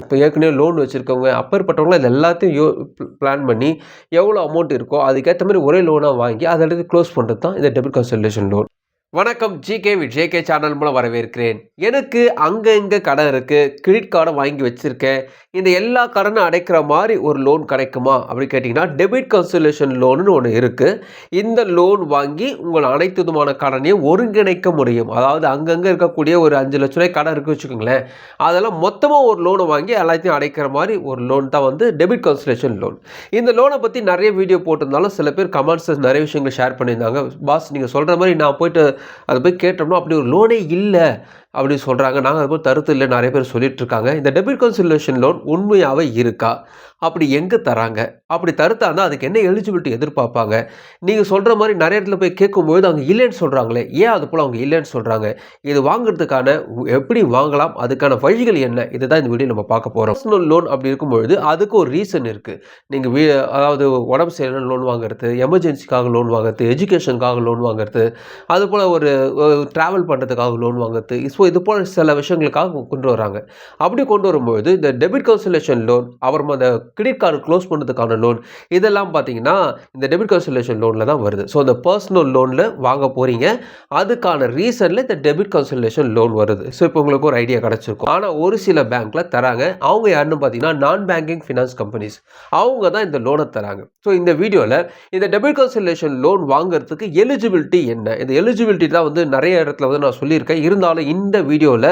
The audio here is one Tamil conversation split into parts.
இப்போ ஏற்கனவே லோன் வச்சுருக்கவங்க அப்பேற்பட்டவங்களாம் இது எல்லாத்தையும் பிளான் பண்ணி எவ்வளோ அமௌண்ட் இருக்கோ அதுக்கேற்ற மாதிரி ஒரே லோனாக வாங்கி அதை எடுத்து க்ளோஸ் பண்ணுறது தான் இந்த டெபிட் கன்சல்டேஷன் லோன். வணக்கம், ஜிகே வித் ஜேகே சேனல் மூலம் வரவேற்கிறேன். எனக்கு அங்கே இங்கே கடன் இருக்குது, கிரெடிட் கார்டை வாங்கி வச்சுருக்கேன், இந்த எல்லா கடனும் அடைக்கிற மாதிரி ஒரு லோன் கிடைக்குமா அப்படின்னு கேட்டிங்கன்னா டெபிட் கன்சல்டேஷன் லோனுன்னு ஒன்று இருக்குது. இந்த லோன் வாங்கி உங்கள் அனைத்து விதமான கடனையும் ஒருங்கிணைக்க முடியும். அதாவது அங்கங்கே இருக்கக்கூடிய ஒரு 5 லட்ச ரூபாய் கடன் இருக்குது வச்சுக்கோங்களேன், அதெல்லாம் மொத்தமாக ஒரு லோனை வாங்கி எல்லாத்தையும் அடைக்கிற மாதிரி ஒரு லோன் தான் வந்து டெபிட் கன்சல்டேஷன் லோன். இந்த லோனை பற்றி நிறைய வீடியோ போட்டிருந்தாலும் சில பேர் கமெண்ட்ஸில் நிறைய விஷயங்களை ஷேர் பண்ணியிருந்தாங்க. பாஸ், நீங்கள் சொல்கிற மாதிரி நான் போயிட்டு அதை போய் கேட்டோம்னா அப்படி ஒரு லோனே இல்லை அப்படின்னு சொல்கிறாங்க. நாங்கள் அது போல் தருத்து இல்லை நிறைய பேர் சொல்லிட்டு இருக்காங்க. இந்த டெபிட் கன்சல்டேஷன் லோன் உண்மையாகவே இருக்கா? அப்படி எங்கே தராங்க? அப்படி தருத்தாங்க அதுக்கு என்ன எலிஜிபிலிட்டி எதிர்பார்ப்பாங்க? நீங்கள் சொல்கிற மாதிரி நிறைய இடத்துல போய் கேட்கும்போது அவங்க இல்லைன்னு சொல்கிறாங்களே, ஏன் அது போல் அவங்க இல்லைன்னு சொல்கிறாங்க? இது வாங்குறதுக்கான எப்படி வாங்கலாம், அதுக்கான வழிகள் என்ன? இதுதான் இந்த வீடியோ நம்ம பார்க்க போகிறோம். பர்சனல் லோன் அப்படி இருக்கும்பொழுது அதுக்கு ஒரு ரீசன் இருக்குது. நீங்கள் அதாவது உடம்பு சரியில்லை லோன் வாங்குறது, எமர்ஜென்சிக்காக லோன் வாங்குறது, எஜுகேஷனுக்காக லோன் வாங்குறது, அதுபோல் ஒரு ட்ராவல் பண்ணுறதுக்காக லோன் வாங்குறது, ஸோ இது போல் சில விஷயங்களுக்காக கொண்டு வராங்க. அப்படி கொண்டு வரும்போது இந்த டெபிட் கன்சல்டேஷன் லோன், அப்புறமா அந்த கிரெடிட் கார்டு க்ளோஸ் பண்ணுறதுக்கான லோன், இதெல்லாம் பார்த்தீங்கன்னா இந்த டெபிட் கன்சல்டேஷன் லோனில் தான் வருது. ஸோ இந்த பர்சனல் லோனில் வாங்க போகிறீங்க, அதுக்கான ரீசனில் இந்த டெபிட் கன்சல்டேஷன் லோன் வருது. ஸோ இப்போ உங்களுக்கு ஒரு ஐடியா கிடச்சிருக்கும். ஆனால் ஒரு சில பேங்க்கில் தராங்க. அவங்க யாருன்னு பார்த்தீங்கன்னா நான் பேங்கிங் ஃபினான்ஸ் கம்பெனிஸ், அவங்க தான் இந்த லோனை தராங்க. ஸோ இந்த வீடியோவில் இந்த டெபிட் கன்சல்டேஷன் லோன் வாங்குறதுக்கு எலிஜிபிலிட்டி என்ன, இந்த எலிஜிபிலிட்டி தான் வந்து நிறைய இடத்துல வந்து நான் சொல்லியிருக்கேன். இருந்தாலும் இந்த வீடியோவில்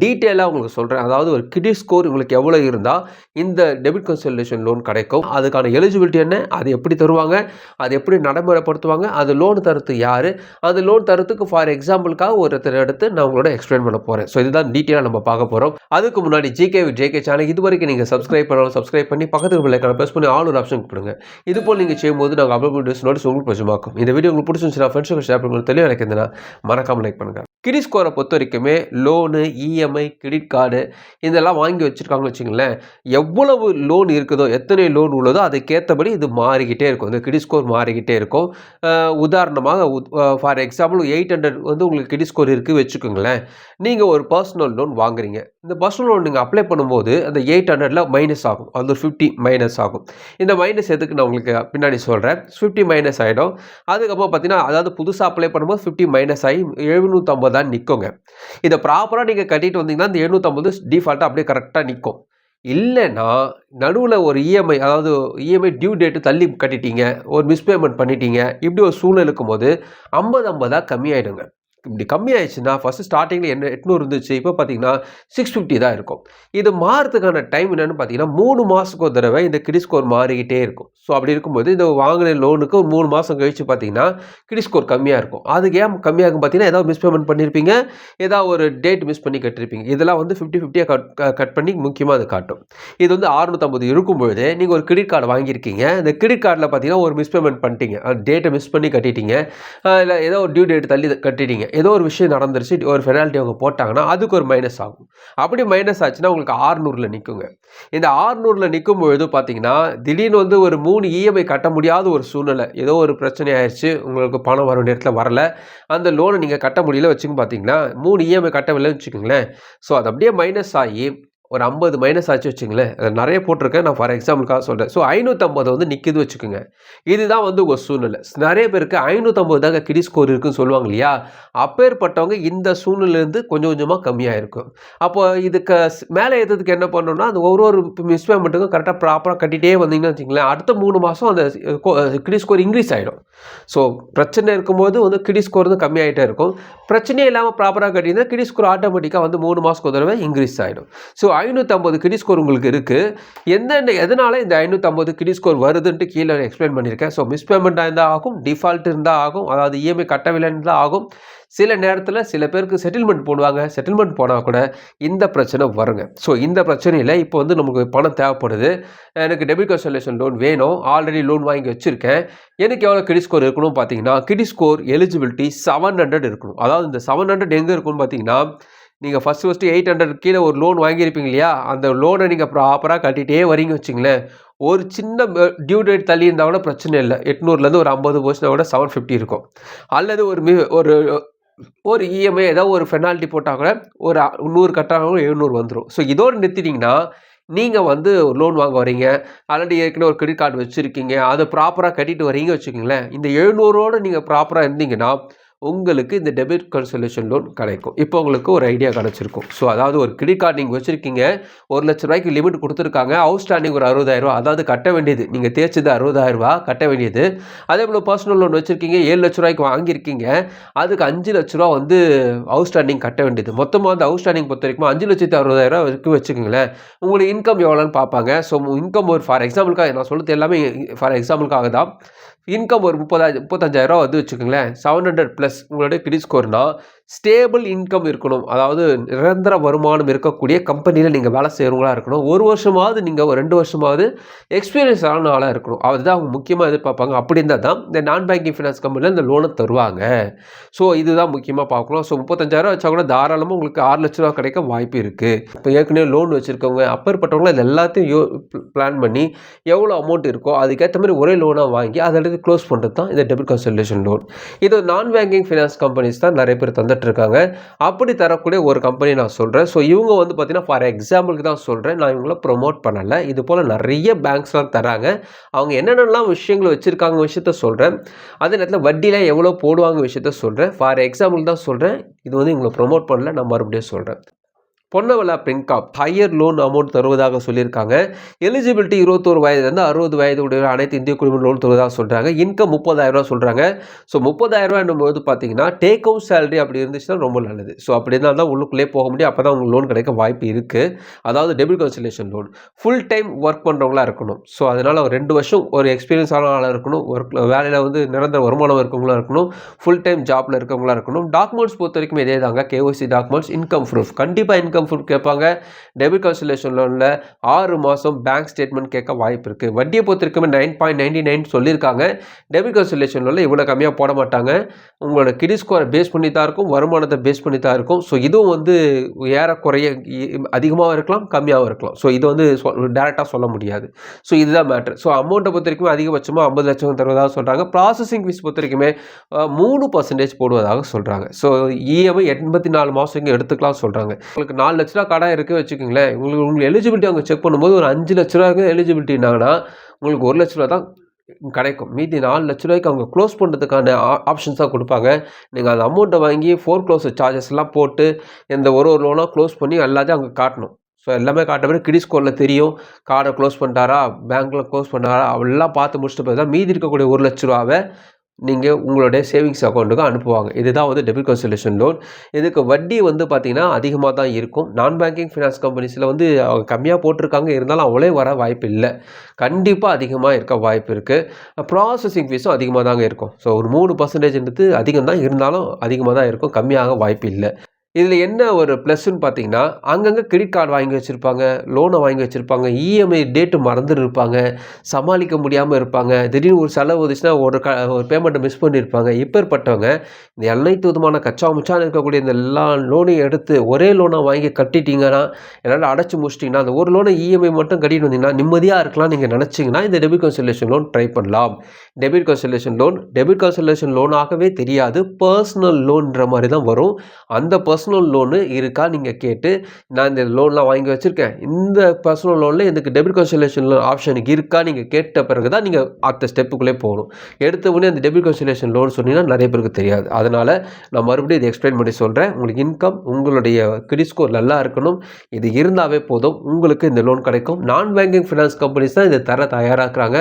டீட்டெயிலாக உங்களுக்கு சொல்கிறேன். அதாவது ஒரு கிரெடிட் ஸ்கோர் உங்களுக்கு எவ்வளோ இருந்தால் இந்த டெபிட் கன்சல்டேஷன் லோன் கிடைக்கும், அதுக்கான எலிஜிபிலிட்டி என்ன, அது எப்படி தருவாங்க, அது எப்படி நடைமுறைப்படுத்துவாங்க, அது லோன் தரத்து யார், அது லோன் தரத்துக்கு ஃபார் எக்ஸாம்பிளுக்காக ஒருத்தர் எடுத்து நான் உங்களோட எக்ஸ்பிளைன் பண்ண போகிறேன். ஸோ இதுதான் டீட்டெயிலாக நம்ம பார்க்க போகிறோம். அதுக்கு முன்னாடி ஜிகே வித் ஜேகே சேனல் இது வரைக்கும் நீங்கள் சப்ஸ்கிரைப் பண்ணாலும் சப்ஸ்கிரைப் பண்ணி பக்கத்தில் உள்ள ஐகானை ப்ரெஸ் பண்ணி ஆல் ஒரு ஆப்ஷன் கொடுங்க. இது போல் நீங்கள் செய்யும்போது நாங்கள் அப்லோட் பண்ணி நோட்டீஸ் உங்களுக்கு பிரச்சமாக்கும். இந்த வீடியோ உங்களுக்கு பிடிச்சிருந்துச்சுன்னா ஃப்ரெண்ட்ஸுக்கு ஷேர் பண்ணுங்க. தெளிவாக இருக்குதுன்னா மறக்காமல் லைக் பண்ணுங்கள். கிரெடிட் ஸ்கோரை பொறுத்த வரைக்குமே லோனு, இஎம்ஐ, கிரெடிட் கார்டு இதெல்லாம் வாங்கி வச்சுருக்காங்கன்னு வச்சுங்களேன், எவ்வளவு லோன் இருக்குதோ, எத்தனை லோன் உள்ளதோ அதுக்கேற்றபடி இது மாறிக்கிட்டே இருக்கும். இந்த கிரெடிட் ஸ்கோர் மாறிக்கிட்டே இருக்கும். உதாரணமாக ஃபார் எக்ஸாம்பிள் 800 வந்து உங்களுக்கு கிரெடிட் ஸ்கோர் இருக்குது வச்சுக்கோங்களேன். நீங்கள் ஒரு பர்சனல் லோன் வாங்குறீங்க. இந்த பர்சனல் லோன் நீங்கள் அப்ளை பண்ணும்போது அந்த 800ல் மைனஸ் ஆகும், அது ஒரு 50 மைனஸ் ஆகும். இந்த மைனஸ் எதுக்கு நான் உங்களுக்கு பின்னாடி சொல்கிறேன். 50 மைனஸ் ஆகிடும். அதுக்கப்புறம் பார்த்தீங்கன்னா, அதாவது புதுசாக அப்ளை பண்ணும்போது 50 மைனஸ் ஆகி 750 தான் நிற்குங்க. இதை ப்ராப்பராக நீங்கள் கட்டிட்டு வந்தீங்கன்னா இந்த 750 டிஃபால்ட்டாக அப்படியே கரெக்டாக நிற்கும். இல்லைன்னா நடுவில் ஒரு இஎம்ஐ, அதாவது இஎம்ஐ டியூ டேட்டு தள்ளி கட்டிட்டீங்க, ஒரு மிஸ்பேமெண்ட் பண்ணிட்டீங்க, இப்படி ஒரு சூழ்நிலை இருக்கும்போது 50 கம்மியாயிடுங்க. இப்படி கம்மியாயிடுச்சுன்னா ஃபஸ்ட்டு ஸ்டார்டிங்கில் என்ன 800 இருந்துச்சு, இப்போ பார்த்தீங்கன்னா 650 தான் இருக்கும். இது மாறதுக்கான டைம் என்னென்னு பார்த்தீங்கன்னா 3 மாதத்துக்கு ஒரு தடவை இந்த கிரெடிட் ஸ்கோர் மாறிக்கிட்டே இருக்கும். ஸோ அப்படி இருக்கும்போது இந்த வாங்கின லோனுக்கு ஒரு 3 மாதம் கழிச்சு பார்த்தீங்கன்னா கிரெடிட் ஸ்கோர் கம்மியாக இருக்கும். அதுக்கு ஏன் கம்மியாகும் பார்த்தீங்கன்னா, ஏதாவது மிஸ்பேமெண்ட் பண்ணியிருப்பீங்க, ஏதாவது ஒரு டேட் மிஸ் பண்ணி கட்டிருப்பீங்க. இதெல்லாம் வந்து 50-50 கட் பண்ணி முக்கியமாக அது காட்டும். இது வந்து 650 இருக்கும்பொழுது நீங்கள் ஒரு கிரெடிட் கார்டு வாங்கியிருக்கீங்க. இந்த கிரெடிட் கார்டில் பார்த்தீங்கன்னா ஒரு மிஸ்பேமெண்ட் பண்ணிட்டீங்க, டேட்டை மிஸ் பண்ணி கட்டிட்டீங்க, இல்லை ஏதோ ஒரு டியூ டேட் தள்ளி கட்டிட்டீங்க, ஏதோ ஒரு விஷயம் நடந்துருச்சு, ஒரு பெனால்ட்டி அவங்க போட்டாங்கன்னா அதுக்கு ஒரு மைனஸ் ஆகும். அப்படி மைனஸ் ஆச்சுன்னா உங்களுக்கு 600ல் நிற்குங்க. இந்த 600ல் நிற்கும் பொழுது பார்த்தீங்கன்னா திடீர்னு வந்து ஒரு 3 இஎம்ஐ கட்ட முடியாத ஒரு சூழ்நிலை, ஏதோ ஒரு பிரச்சனை ஆயிடுச்சு, உங்களுக்கு பணம் வர நேரத்தில் வரல, அந்த லோனை நீங்கள் கட்ட முடியல வச்சுங்க, பார்த்தீங்கன்னா 3 இஎம்ஐ கட்டவில்லைன்னு வச்சுக்கோங்களேன். ஸோ அது அப்படியே மைனஸ் ஆகி ஒரு 50 மைனஸ் ஆச்சு வச்சுங்களேன். அது நிறைய போட்டிருக்கேன், நான் ஃபார் எக்ஸாம்பிளுக்காக சொல்கிறேன். ஸோ 550 வந்து நிற்கிது வச்சுக்கோங்க. இதுதான் வந்து உங்கள் சூழ்நிலை. நிறைய பேருக்கு 550 தாங்க கிரெடிட் ஸ்கோர் இருக்குன்னு சொல்லுவாங்க இல்லையா, அப்பேற்பட்டவங்க இந்த சூழ்நிலையிலேருந்து கொஞ்சம் கொஞ்சமாக கம்மியாக இருக்கும். அப்போ இதுக்கு மேலே ஏற்றதுக்கு என்ன பண்ணணும்னா, அந்த ஒரு மிஸ்பேமெண்ட்டுக்கும் கரெக்டாக ப்ராப்பராக கட்டிகிட்டே வந்தீங்கன்னு வச்சுங்களேன், அடுத்த 3 மாதம் அந்த கிரெடிட் ஸ்கோர் இன்க்ரீஸ் ஆகிடும். ஸோ பிரச்சனை இருக்கும்போது வந்து கிரெடிட் ஸ்கோர் வந்து கம்மியாகிட்டே இருக்கும். பிரச்சனையே இல்லாமல் ப்ராப்பராக கட்டியிருந்தால் கிரெடிட் ஸ்கோர் ஆட்டோமேட்டிக்காக வந்து 3 மாதத்துக்கு ஒரு தடவை இன்க்ரீஸ் ஆகிடும். ஸோ 550 கிரெடிட் ஸ்கோர் உங்களுக்கு இருக்குது. எதனால் இந்த 550 கிரெடிட் ஸ்கோர் வருதுன்ட்டு கீழே எக்ஸ்பிளைன் பண்ணியிருக்கேன். ஸோ மிஸ்பேமெண்ட்டாக இருந்தால் ஆகும், டிஃபால்ட் இருந்தால் ஆகும், அதாவது இஎம்ஐ கட்டவில்லைன்னு தான் ஆகும். சில நேரத்தில் சில பேருக்கு செட்டில்மெண்ட் போடுவாங்க, செட்டில்மெண்ட் போனால் கூட இந்த பிரச்சனை வருங்க. ஸோ இந்த பிரச்சனையில் இப்போ வந்து நமக்கு பணம் தேவைப்படுது, எனக்கு டெபிட் கன்சல்டேஷன் லோன் வேணும், ஆல்ரெடி லோன் வாங்கி வச்சுருக்கேன், எனக்கு எவ்வளோ கிரெடிட் ஸ்கோர் இருக்கணும் பார்த்தீங்கன்னா, கிரெடிட் ஸ்கோர் எலிஜிபிலிட்டி 700 இருக்கணும். அதாவது இந்த 700 எங்கே இருக்குன்னு பார்த்தீங்கன்னா, நீங்கள் ஃபஸ்ட்டு 800 கீழே ஒரு லோன் வாங்கியிருப்பீங்க இல்லையா, அந்த லோனை நீங்கள் ப்ராப்பராக கட்டிகிட்டே வரீங்க வச்சுங்களேன், ஒரு சின்ன டியூ டேட் தள்ளி இருந்தால் கூட பிரச்சனை இல்லை. 800லேருந்து ஒரு 50 போச்சுன்னா கூட 750 இருக்கும். அல்லது ஒரு இஎம்ஐ ஏதாவது ஒரு பெனால்ட்டி போட்டால் கூட ஒரு 100 கட்டாலும் 700 வந்துடும். ஸோ இதோடு நிறுத்திட்டிங்கன்னா நீங்கள் வந்து லோன் வாங்க வரீங்க, ஆல்ரெடி ஏற்கனவே ஒரு கிரெடிட் கார்டு வச்சுருக்கீங்க, அதை ப்ராப்பராக கட்டிட்டு வரீங்க வச்சுக்கோங்களேன். இந்த 700ோடு நீங்கள் ப்ராப்பராக இருந்தீங்கன்னா உங்களுக்கு இந்த டெபிட் கன்சல்டேஷன் லோன் கிடைக்கும். இப்போ உங்களுக்கு ஒரு ஐடியா கிடச்சிருக்கும். ஸோ அதாவது ஒரு கிரெடிட் கார்டு நீங்கள் வச்சுருக்கீங்க, ₹1,00,000 லிமிட் கொடுத்துருக்காங்க, அவுட்ஸ்டாண்டிங் ஒரு ₹60,000, அதாவது கட்ட வேண்டியது நீங்கள் தேய்ச்சது ₹60,000 கட்ட வேண்டியது. அதே போல் பர்சனல் லோன் வச்சுருக்கீங்க, ₹7,00,000 வாங்கியிருக்கீங்க, அதுக்கு ₹5,00,000 வந்து அவுட்ஸ்டாண்டிங் கட்ட வேண்டியது. மொத்தமாக வந்து அவுட்ஸ்டாண்டிங் பொறுத்த வரைக்கும் ₹5,60,000 வரைக்கும் வச்சுக்கோங்களேன். உங்களுக்கு இன்கம் எவ்வளோன்னு பார்ப்பாங்க. ஸோ இன்கம் ஒரு ஃபார் எக்ஸாம்பிளுக்காக நான் சொல்கிறது எல்லாமே ஃபார் எக்ஸாம்பிளுக்காக தான். இன்கம் ஒரு 35,000 வந்து வச்சுக்கோங்களேன். 700 ப்ளஸ் உங்களுடைய கிரெடிட் ஸ்கோர்னா ஸ்டேபிள் இன்கம் இருக்கணும். அதாவது நிரந்தர வருமானம் இருக்கக்கூடிய கம்பெனியில் நீங்கள் வேலை செய்கிறவங்களா இருக்கணும். 1 வருஷமாவது நீங்கள் 2 வருஷமாவது எக்ஸ்பீரியன்ஸ் ஆன ஆளாக இருக்கணும். அதுதான் அவங்க முக்கியமாக எதிர்பார்ப்பாங்க. அப்படி இருந்தால் தான் இந்த நான் பேங்கிங் ஃபினான்ஸ் கம்பெனியில் இந்த லோனை தருவாங்க. ஸோ இதுதான் முக்கியமாக பார்க்கணும். ஸோ 35,000 வச்சா கூட தாராளமாக உங்களுக்கு ₹6,00,000 கிடைக்க வாய்ப்பு இருக்குது. இப்போ ஏற்கனவே லோன் வச்சுருக்கவங்க அப்பேற்பட்டவங்க இது எல்லாத்தையும் பிளான் பண்ணி எவ்வளோ அமௌண்ட் இருக்கோ அதுக்கேற்ற மாதிரி ஒரே லோனாக வாங்கி அதை க்ளோஸ் பண்ணுறது தான் இந்த டெபிட் கன்சல்டேஷன் லோன். இது நான் பேங்கிங் ஃபினான்ஸ் கம்பெனிஸ் தான் நிறைய பேர் தந்துட்டு இருக்காங்க. அப்படி தரக்கூடிய ஒரு கம்பெனி நான் சொல்கிறேன். ஸோ இவங்க வந்து பார்த்தீங்கன்னா ஃபார் எக்ஸாம்பிளுக்கு தான் சொல்கிறேன், நான் இவங்கள ப்ரொமோட் பண்ணலை. இது போல் நிறைய பேங்க்ஸ்லாம் தராங்க. அவங்க என்னென்னலாம் விஷயங்கள் வச்சுருக்காங்க விஷயத்த சொல்கிறேன். அதே நேரத்தில் வட்டியில் எவ்வளோ போடுவாங்க விஷயத்த சொல்கிறேன். ஃபார் எக்ஸாம்பிள் தான் சொல்கிறேன். இது வந்து இவங்களை ப்ரொமோட் பண்ணல, நான் மறுபடியும் சொல்கிறேன். பொன்னவலா பின்காப் ஹையர் லோன் அமௌண்ட் தருவதாக சொல்லியிருக்காங்க. எலிஜிபிலிட்டி 21 வயதுலேருந்து 60 வயது உடைய அனைத்து இந்திய குடிமக்கள் லோன் தருவதாக சொல்கிறாங்க. இன்கம் ₹30,000 சொல்கிறாங்க. ஸோ ₹30,000 போது பார்த்தீங்கன்னா டேக் அவுட் சேலரி அப்படி இருந்துச்சுன்னா ரொம்ப நல்லது. ஸோ அப்படி இருந்தால் தான் உள்ளுக்குள்ளே போக முடியும். அப்போ தான் உங்களுக்கு லோன் கிடைக்க வாய்ப்பு இருக்குது. அதாவது debit consultation loan full time work பண்ணுறவங்களா இருக்கணும். ஸோ அதனால் ஒரு 2 வருஷம் ஒரு எக்ஸ்பீரியன்ஸ் ஆன ஆளாக இருக்கணும். வேலையில் வந்து நிரந்தர வருமானம் இருக்கவங்களா இருக்கணும். ஃபுல் டைம் ஜாப்பில் இருக்கவங்களா இருக்கணும். டாக்குமெண்ட்ஸ் பொறுத்த வரைக்கும் இதே தாங்க. கேஒய்சி டாக்குமெண்ட்ஸ், இன்கம் ப்ரூஃப் கண்டிப்பாக இன்கம் ப்ரூஃப் கேட்பாங்க. டெபிட் கன்சல்டேஷன் லோனில் 6 மாதம் பேங்க் ஸ்டேட்மெண்ட் கேட்க வாய்ப்பு இருக்குது. வட்டியை பொறுத்த வரைக்கும் 9.99 சொல்லியிருக்காங்க. டெபிட் கன்சல்டேஷன் லோனில் இவ்வளோ கம்மியாக போட மாட்டாங்க. உங்களோட கிரெடிட் ஸ்கோரை பேஸ் பண்ணி தான் இருக்கும், வருமானத்தை பேஸ் பண்ணி தான் இருக்கும். ஸோ இதுவும் வந்து ஏறக்குறைய அதிகமாகவும் இருக்கலாம், கம்மியாகவும் இருக்கலாம். ஸோ இது வந்து டேரெக்டாக சொல்ல முடியாது. ஸோ இதுதான் மேட்ரு. ஸோ அமௌண்ட்டை பொறுத்த வரைக்கும் அதிகபட்சமாக 50 லட்சம் தருவதாக சொல்கிறாங்க. ப்ராசஸிங் ஃபீஸ் பொறுத்த வரைக்குமே 3% போடுவதாக சொல்கிறாங்க. ஸோ இஎம்ஐ 84 மாதம் எடுத்துக்கலாம் சொல்கிறாங்க. உங்களுக்கு 4 லட்ச ரூபா கடன் இருக்குது வச்சுக்கோங்களேன். உங்களுக்கு எலிஜிபிலிட்டி அவங்க செக் பண்ணும்போது ஒரு 5 லட்ச ரூபாய்க்கு எலிஜிபிலிட்டினாங்கன்னா உங்களுக்கு 1 லட்ச ரூபா தான் கிடைக்கும். மீதி 4 லட்ச ரூபாய்க்கு அவங்க க்ளோஸ் பண்ணுறதுக்கான ஆப்ஷன்ஸாக கொடுப்பாங்க. நீங்கள் அந்த அமௌண்ட்டை வாங்கி ஃபோர்க்ளோசர் சார்ஜஸ்லாம் போட்டு இந்த ஒரு லோனாக க்ளோஸ் பண்ணி எல்லாத்தையும் அவங்க காட்டணும். ஸோ எல்லாமே காட்ட பிறகு கிரெடிட் ஸ்கோரில் தெரியும், கார்டை க்ளோஸ் பண்ணிட்டாரா, பேங்க்கில் க்ளோஸ் பண்ணாரா, அவெல்லாம் பார்த்து முடிச்சுட்டு போய் தான் மீதி இருக்கக்கூடிய 1 லட்ச ரூபாவை நீங்கள் உங்களுடைய சேவிங்ஸ் அக்கௌண்ட்டுக்கு அனுப்புவாங்க. இதுதான் வந்து டெபிட் கன்சல்டேஷன் லோன். இதுக்கு வட்டி வந்து பார்த்திங்கன்னா அதிகமாக தான் இருக்கும். நான் பேங்கிங் ஃபினான்ஸ் கம்பெனிஸில் வந்து அவங்க கம்மியாக போட்டிருக்காங்க, இருந்தாலும் அவ்வளோ வர வாய்ப்பு இல்லை. கண்டிப்பாக அதிகமாக இருக்க வாய்ப்பு இருக்குது. ப்ராசஸிங் ஃபீஸும் அதிகமாக தாங்க இருக்கும். ஸோ ஒரு 3% அதிகம் தான், இருந்தாலும் அதிகமாக தான் இருக்கும், கம்மியாக வாய்ப்பு இல்லை. இதில் என்ன ஒரு ப்ளஸ்ன்னு பார்த்தீங்கன்னா, அங்கங்கே கிரெடிட் கார்டு வாங்கி வச்சுருப்பாங்க, லோனை வாங்கி வச்சுருப்பாங்க, இஎம்ஐ டேட்டு மறந்துருப்பாங்க, சமாளிக்க முடியாமல் இருப்பாங்க, திடீர்னு ஒரு செலவு வந்துச்சுன்னா ஒரு பேமெண்ட்டை மிஸ் பண்ணியிருப்பாங்க. இப்பேற்பட்டவங்க இந்த அனைத்து விதமான கச்சா முச்சான்னு இருக்கக்கூடிய இந்த எல்லா லோனையும் எடுத்து ஒரே லோனாக வாங்கி கட்டிட்டீங்கன்னா, எல்லாம் அடைச்சி முடிச்சிட்டிங்கன்னா, அந்த ஒரு லோனை இஎம்ஐ மட்டும் கட்டிட்டு வந்தீங்கன்னா நிம்மதியாக இருக்கலாம் நீங்கள் நினச்சிங்கன்னா இந்த டெபிட் கன்சல்டேஷன் லோன் ட்ரை பண்ணலாம். டெபிட் கன்சல்டேஷன் லோனாகவே தெரியாது, பர்சனல் லோன்ற மாதிரி தான் வரும். அந்த பர்சனல் லோனு இருக்கா நீங்கள் கேட்டு, நான் இந்த லோன்லாம் வாங்கி வச்சுருக்கேன், இந்த பர்சனல் லோனில் எனக்கு டெபிட் கன்சல்டேஷன் லோன் ஆப்ஷன் இருக்கா நீங்கள் கேட்ட பிறகு தான் நீங்கள் அடுத்த ஸ்டெப்புக்குள்ளே போகணும். எடுத்த உடனே அந்த டெபிட் கன்சல்டேஷன் லோன் சொன்னீங்கன்னா நிறைய பேருக்கு தெரியாது. அதனால் நான் மறுபடியும் இதை எக்ஸ்பிளைன் பண்ணி சொல்கிறேன். உங்களுக்கு இன்கம், உங்களுடைய கிரெடிட் ஸ்கோர் நல்லா இருக்கணும். இது இருந்தாவே போதும், உங்களுக்கு இந்த லோன் கிடைக்கும். நான் பேங்கிங் ஃபினான்ஸ் கம்பெனிஸ் தான் இதை தர தயாராகிறாங்க.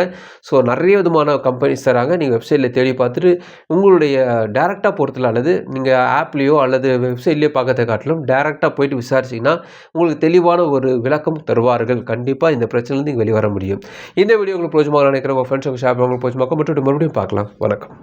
ஸோ நிறைய விதமான கம்பெனிஸ் தராங்க. நீங்கள் வெப்சைட்டில் தேடி பார்த்துட்டு உங்களுடைய டேரெக்டாக பொறுத்தல அல்லது நீங்கள் ஆப்லேயோ அல்லது வெப்சைட்லேயோ பார்க்கறதை காட்டிலும் டேரெக்டாக போயிட்டு விசாரிச்சிங்கன்னா உங்களுக்கு தெளிவான ஒரு விளக்கம் தருவார்கள். கண்டிப்பாக இந்த பிரச்சனையிலேருந்து வெளிவர முடியும். இந்த வீடியோ உங்களுக்கு பிரோஜனமாக நினைக்கிறேன். உங்கள் ஃப்ரெண்ட்ஸுக்கு ஷேர் பண்ணி உங்களுக்கு பிரோஜனமாக மறுபடியும் பார்க்கலாம். வணக்கம்.